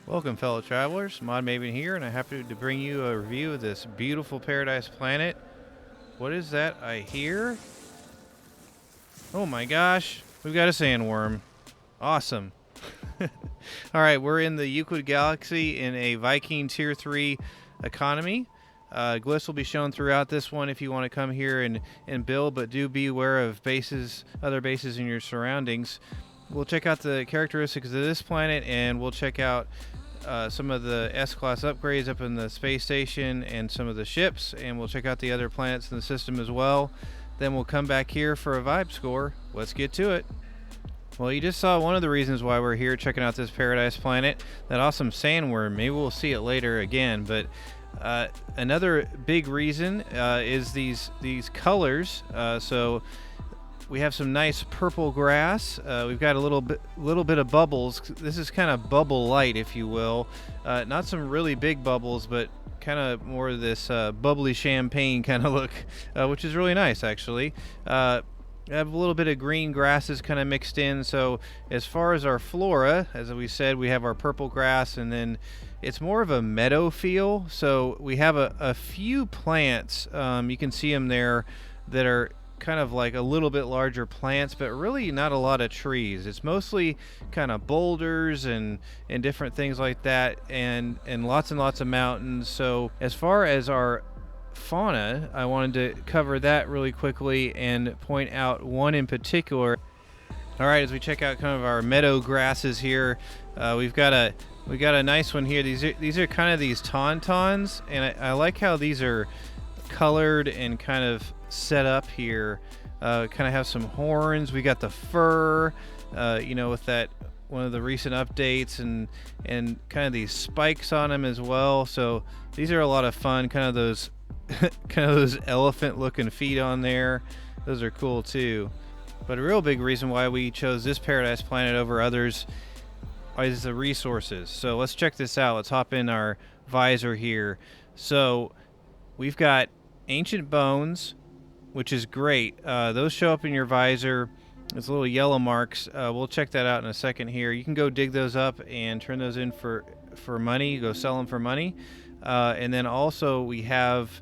Welcome, fellow travelers. Modmaven here, and I'm happy to bring you a review of this beautiful paradise planet. What is that I hear? Oh my gosh, we've got a sandworm. Awesome. Alright, we're in the Euclid Galaxy in a Viking Tier 3 economy. Glyphs will be shown throughout this one if you want to come here and build, but do be aware of other bases in your surroundings. We'll check out the characteristics of this planet, and we'll check out some of the S-Class upgrades up in the space station and some of the ships, and we'll check out the other planets in the system as well. Then we'll come back here for a vibe score. Let's get to it. Well, you just saw one of the reasons why we're here checking out this paradise planet, that awesome sandworm. Maybe we'll see it later again, but another big reason is these colors. So we have some nice purple grass. We've got a little bit of bubbles. This is kind of bubble light, if you will. Not some really big bubbles, but kind of more of this bubbly champagne kind of look, which is really nice, actually. I have a little bit of green grasses kind of mixed in. So as far as our flora, as we said, we have our purple grass, and then it's more of a meadow feel. So we have a few plants, you can see them there, that are kind of like a little bit larger plants, but really not a lot of trees. It's mostly kind of boulders and different things like that, and lots of mountains. So as far as our fauna, I wanted to cover that really quickly and point out one in particular. All right, as we check out kind of our meadow grasses here, we got a nice one here. These are kind of these tauntauns, and I like how these are colored and kind of set up here. Kind of have some horns. We got the fur, with that one of the recent updates, and kind of these spikes on them as well. So these are a lot of fun. Kind of those elephant looking feet on there. Those are cool too. But a real big reason why we chose this paradise planet over others is the resources. So let's check this out. Let's hop in our visor here. So we've got ancient bones, which is great. Those show up in your visor. It's little yellow marks. We'll check that out in a second here. You can go dig those up and turn those in for money. Go sell them for money. And then also we have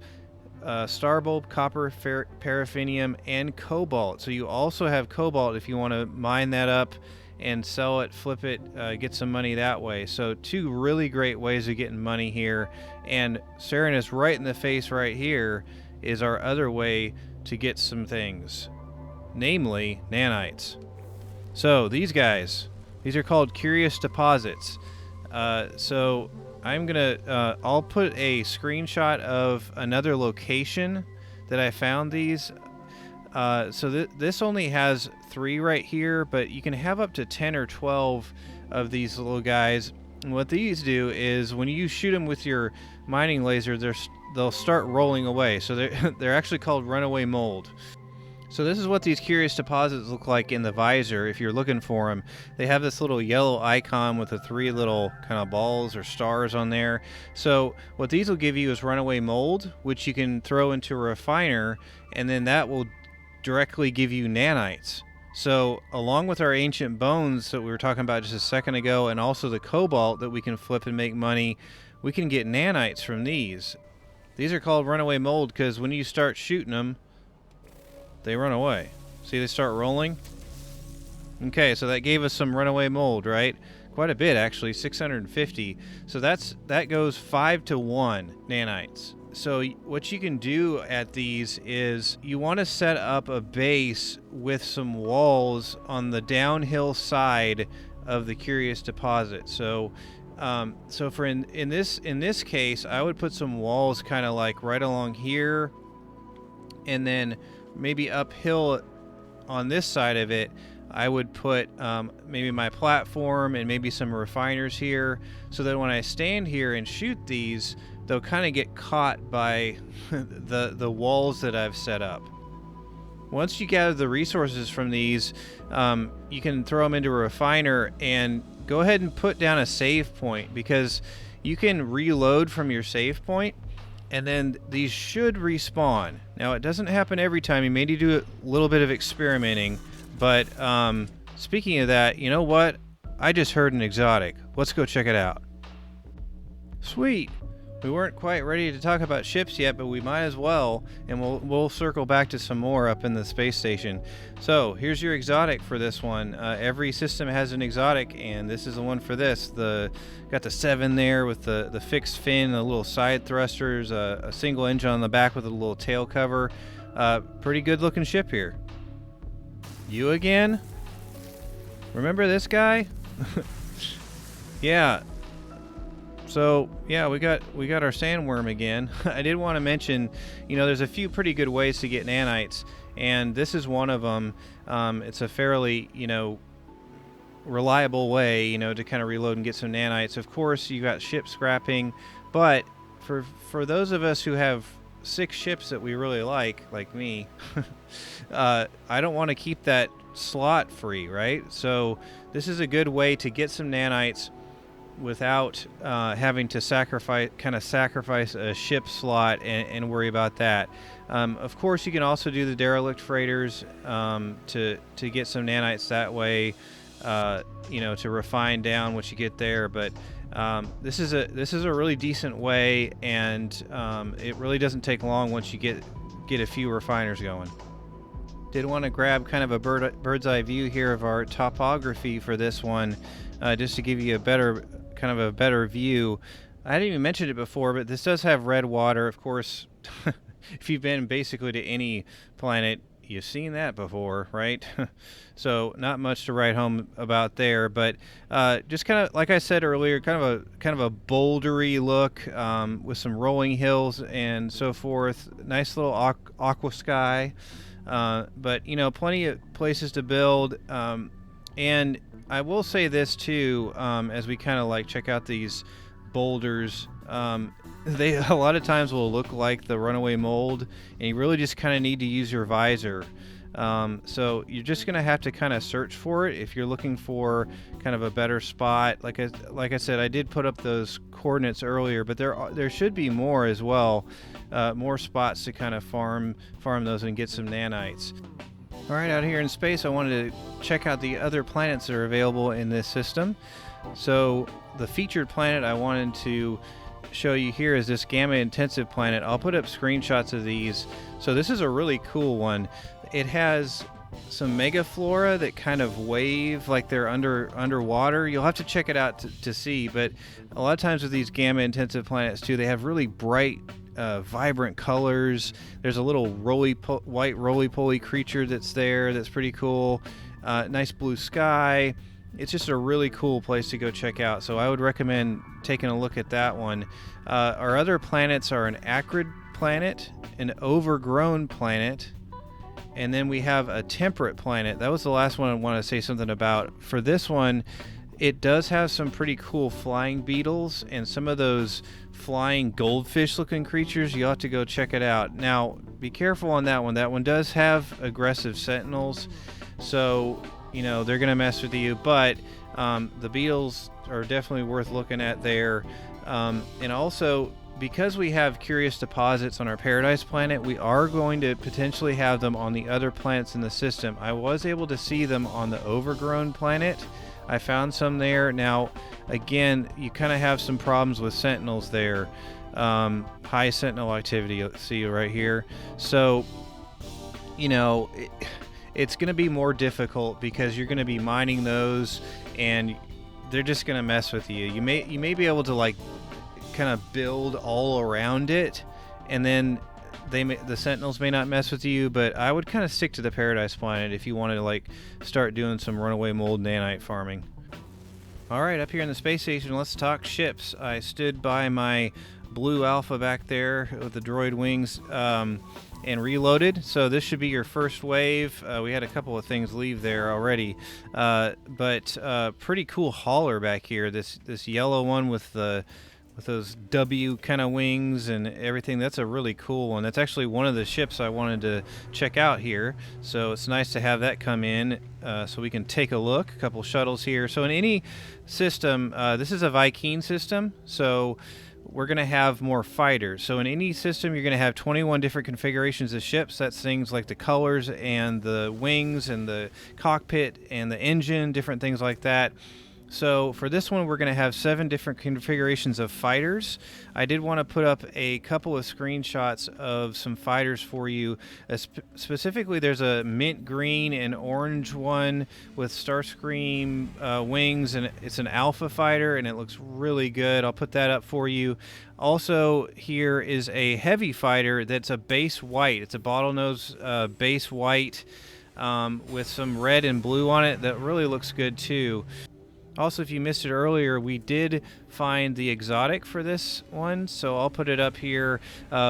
star bulb, copper, paraffinium, and cobalt. So you also have cobalt if you want to mine that up and sell it, flip it, get some money that way. So two really great ways of getting money here. And staring us right in the face right here is our other way to get some things, namely nanites. So these guys, these are called Curious Deposits. So I'm gonna I'll put a screenshot of another location that I found these. So this only has 3 right here, but you can have up to 10 or 12 of these little guys. And what these do is when you shoot them with your mining laser, they'll start rolling away. So they're actually called runaway mold. So this is what these curious deposits look like in the visor if you're looking for them. They have this little yellow icon with the 3 little kind of balls or stars on there. So what these will give you is runaway mold, which you can throw into a refiner, and then that will directly give you nanites. So along with our ancient bones that we were talking about just a second ago, and also the cobalt that we can flip and make money, we can get nanites from these. These are called runaway mold because when you start shooting them, they run away. See, they start rolling. Okay, so that gave us some runaway mold, right? Quite a bit, actually, 650. So that goes 5 to 1 nanites. So what you can do at these is you want to set up a base with some walls on the downhill side of the curious deposit. So for in this case, I would put some walls kind of like right along here, and then maybe uphill on this side of it, I would put maybe my platform and maybe some refiners here, so that when I stand here and shoot these, they'll kind of get caught by the walls that I've set up. Once you gather the resources from these, you can throw them into a refiner and go ahead and put down a save point, because you can reload from your save point, and then these should respawn. Now, it doesn't happen every time. You may need to do a little bit of experimenting, but speaking of that, you know what? I just heard an exotic. Let's go check it out. Sweet. We weren't quite ready to talk about ships yet, but we might as well, and we'll circle back to some more up in the space station. So here's your exotic for this one. Every system has an exotic, and this is the one for this. Got the 7 there with the fixed fin, the little side thrusters, a single engine on the back with a little tail cover. Pretty good looking ship here. You again? Remember this guy? Yeah. So yeah, we got our sandworm again. I did want to mention, there's a few pretty good ways to get nanites, and this is one of them. It's a fairly, reliable way, to kind of reload and get some nanites. Of course, you got ship scrapping, but for those of us who have 6 ships that we really like me, I don't want to keep that slot free, right? So this is a good way to get some nanites without having to sacrifice a ship slot and worry about that. Of course, you can also do the derelict freighters to get some nanites that way, to refine down what you get there. But this is a really decent way, and it really doesn't take long once you get a few refiners going. Did want to grab kind of a bird's eye view here of our topography for this one, just to give you a better view. I hadn't even mentioned it before, but this does have red water. Of course, if you've been basically to any planet, you've seen that before, right? So not much to write home about there, but just kind of like I said earlier, kind of a bouldery look with some rolling hills and so forth. Nice little aqua sky, but plenty of places to build. And I will say this too, as we kind of check out these boulders, they a lot of times will look like the runaway mold, and you really just kind of need to use your visor. So you're just going to have to kind of search for it if you're looking for kind of a better spot. Like I said, I did put up those coordinates earlier, but there should be more as well, more spots to kind of farm those and get some nanites. Alright, out here in space, I wanted to check out the other planets that are available in this system. So the featured planet I wanted to show you here is this gamma intensive planet. I'll put up screenshots of these. So this is a really cool one. It has some mega flora that kind of wave like they're underwater. You'll have to check it out to see, but a lot of times with these gamma intensive planets too, they have really bright vibrant colors. There's a little white roly-poly creature that's there that's pretty cool. Nice blue sky. It's just a really cool place to go check out, so I would recommend taking a look at that one. Our other planets are an acrid planet, an overgrown planet, and then we have a temperate planet. That was the last one I want to say something about. For this one, it does have some pretty cool flying beetles and some of those flying goldfish looking creatures. You'll have to go check it out. Now, be careful on that one. That one does have aggressive sentinels, so they're going to mess with you, but the beetles are definitely worth looking at there. And also, because we have curious deposits on our Paradise planet, we are going to potentially have them on the other planets in the system. I was able to see them on the overgrown planet. I found some there. Now, again, you kind of have some problems with sentinels there. High sentinel activity, let's see right here. So, it's going to be more difficult because you're going to be mining those, and they're just going to mess with you. You may be able to kind of build all around it, and then the sentinels may not mess with you, but I would kind of stick to the Paradise planet if you wanted to start doing some runaway mold nanite farming. Alright, up here in the space station, let's talk ships. I stood by my blue Alpha back there with the droid wings and reloaded, so this should be your first wave. We had a couple of things leave there already, but pretty cool hauler back here. This yellow one with those W kind of wings and everything. That's a really cool one. That's actually one of the ships I wanted to check out here, so it's nice to have that come in so we can take a look. A couple shuttles here. So in any system, this is a Vy'keen system, so we're going to have more fighters. So in any system, you're going to have 21 different configurations of ships. That's things like the colors and the wings and the cockpit and the engine, different things like that. So for this one, we're going to have 7 different configurations of fighters. I did want to put up a couple of screenshots of some fighters for you. Specifically, there's a mint green and orange one with Starscream wings, and it's an alpha fighter, and it looks really good. I'll put that up for you. Also, here is a heavy fighter that's a base white. It's a bottlenose base white with some red and blue on it that really looks good too. Also, if you missed it earlier, we did find the exotic for this one, so I'll put it up here,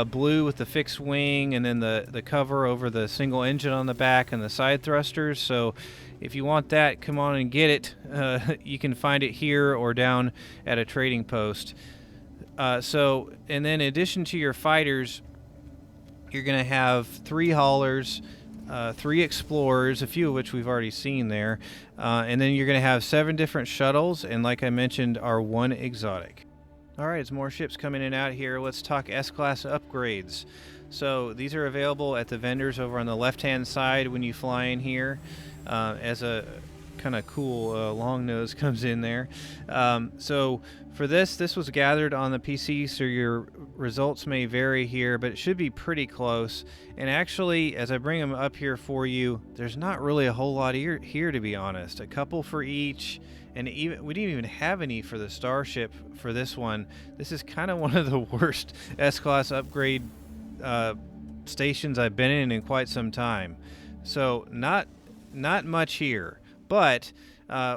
blue with the fixed wing, and then the cover over the single engine on the back and the side thrusters. So if you want that, come on and get it. You can find it here or down at a trading post. And then in addition to your fighters, you're going to have 3 haulers, 3 explorers, a few of which we've already seen there, and then you're going to have 7 different shuttles, and like I mentioned, our 1 exotic. Alright, it's more ships coming in and out here. Let's talk S-Class upgrades. So these are available at the vendors over on the left-hand side when you fly in here, as a kind of cool long nose comes in there. So for this was gathered on the PC, so your results may vary here, but it should be pretty close. And actually, as I bring them up here for you, there's not really a whole lot here to be honest. A couple for each, and we didn't even have any for the Starship for this one. This is kind of one of the worst S-Class upgrade stations I've been in quite some time. So not much here. But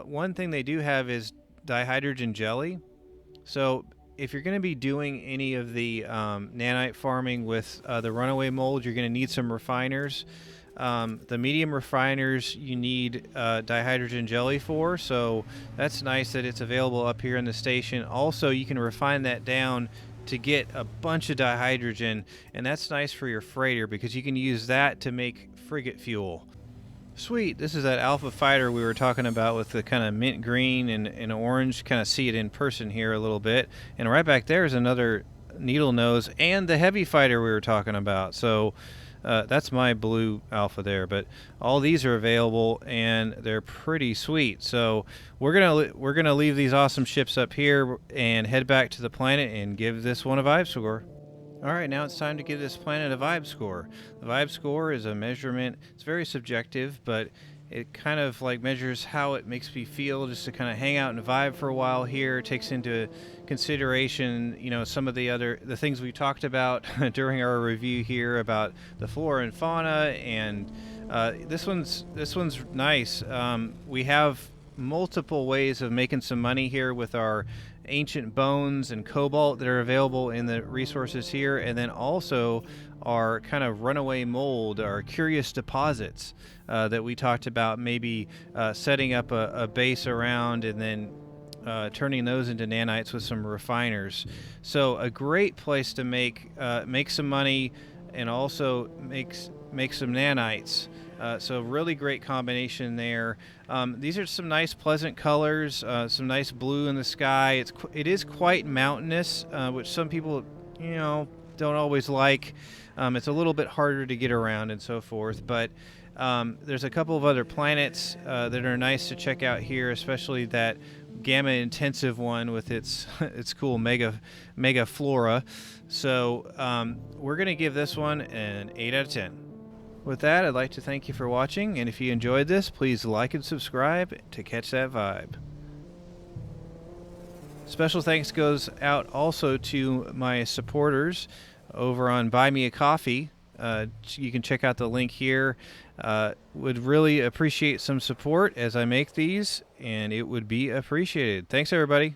one thing they do have is dihydrogen jelly. So if you're going to be doing any of the nanite farming with the runaway mold, you're going to need some refiners. The medium refiners you need dihydrogen jelly for, so that's nice that it's available up here in the station. Also, you can refine that down to get a bunch of dihydrogen, and that's nice for your freighter because you can use that to make frigate fuel. Sweet, this is that alpha fighter we were talking about with the kind of mint green and orange. Kind of see it in person here a little bit. And right back there is another needle nose and the heavy fighter we were talking about. So that's my blue alpha there. But all these are available and they're pretty sweet. So we're gonna leave these awesome ships up here and head back to the planet and give this one a vibe score. Alright, now it's time to give this planet a vibe score. The vibe score is a measurement. It's very subjective, but it kind of like measures how it makes me feel just to kind of hang out and vibe for a while here. It takes into consideration, you know, some of the things we talked about during our review here about the flora and fauna, and this one's nice. We have multiple ways of making some money here with our ancient bones and cobalt that are available in the resources here, and then also our kind of runaway mold, our curious deposits that we talked about, maybe setting up a base around and then turning those into nanites with some refiners. So a great place to make some money and also make some nanites. So really great combination there. These are some nice pleasant colors, some nice blue in the sky. It is quite mountainous, which some people, you know, don't always like. It's a little bit harder to get around and so forth, but there's a couple of other planets that are nice to check out here, especially that gamma intensive one with its cool mega Flora. So we're gonna give this one an 8 out of 10. With that, I'd like to thank you for watching, and if you enjoyed this, please like and subscribe to catch that vibe. Special thanks goes out also to my supporters over on Buy Me a Coffee. You can check out the link here. Would really appreciate some support as I make these, and it would be appreciated. Thanks, everybody.